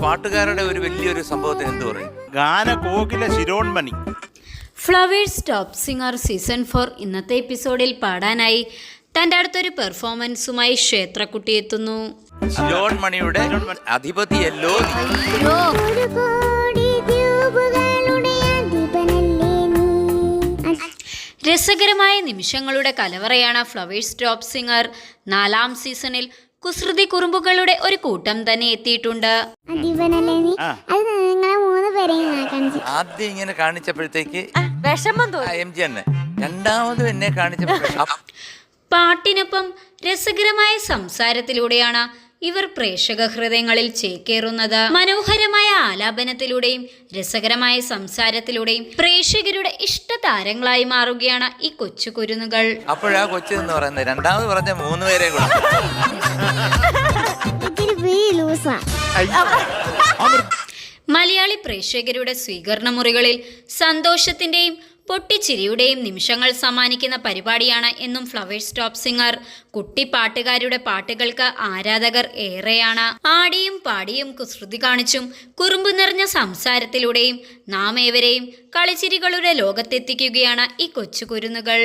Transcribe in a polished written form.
പാട്ടുകാരുടെ ഒരു വലിയൊരു സംഭവത്തിന് എന്ത് പറയും? ഗാനകോകില ശിരോൺമണി. ഫ്ലവേഴ്സ് ടോപ്പ് സിംഗർ സീസൺ 4 ഇന്നത്തെ എപ്പിസോഡിൽ പാടാനായി തൻ്റെ അടുത്തൊരു പെർഫോമൻസുമായി ശ്വേത്രക്കുട്ടി എത്തുന്നു. ശിരോൺമണിയുടെ അധിപതിയല്ലോ നീ. രസകരമായ നിമിഷങ്ങളുടെ കലവറയാണ് ഫ്ലവേഴ്സ് ടോപ്പ് സിംഗർ 4ാം സീസണിൽ. കുസൃതി കുറുമ്പുകളുടെ ഒരു കൂട്ടം തന്നെ എത്തിയിട്ടുണ്ട്. ആദ്യം ഇങ്ങനെ കാണിച്ചപ്പോഴത്തേക്ക് വിഷമം എം ജി തന്നെ, രണ്ടാമതും എന്നെ കാണിച്ചപ്പോൾ പാട്ടിനൊപ്പം രസകരമായ സംസാരത്തിലൂടെയാണ് ഇവർ പ്രേക്ഷക ഹൃദയങ്ങളിൽ ചേക്കേറുന്നത്. മനോഹരമായ ആലാപനത്തിലൂടെയും രസകരമായ സംസാരത്തിലൂടെയും പ്രേക്ഷകരുടെ ഇഷ്ടതാരങ്ങളായി മാറുകയാണ് ഈ കൊച്ചു കുരുന്നുകൾ. അപ്പോഴാ കൊച്ചു എന്ന് പറയുന്നത് രണ്ടാമത് പറഞ്ഞ 3 പേരെ കൂടെ. മലയാളി പ്രേക്ഷകരുടെ സ്വീകരണ മുറികളിൽ സന്തോഷത്തിന്റെയും പൊട്ടിച്ചിരിയുടെയും നിമിഷങ്ങൾ സമ്മാനിക്കുന്ന പരിപാടിയാണ് എന്നും ഫ്ലവേഴ്സ് ടോപ്പ് സിംഗർ. കുട്ടിപ്പാട്ടുകാരുടെ പാട്ടുകൾക്ക് ആരാധകർ ഏറെയാണ്. ആടിയും പാടിയും കുസൃതി കാണിച്ചും കുറുമ്പ് നിറഞ്ഞ സംസാരത്തിലൂടെയും നാം ഏവരെയും കളിച്ചിരികളുടെ ലോകത്തെത്തിക്കുകയാണ് ഈ കൊച്ചു കുരുന്നുകൾ.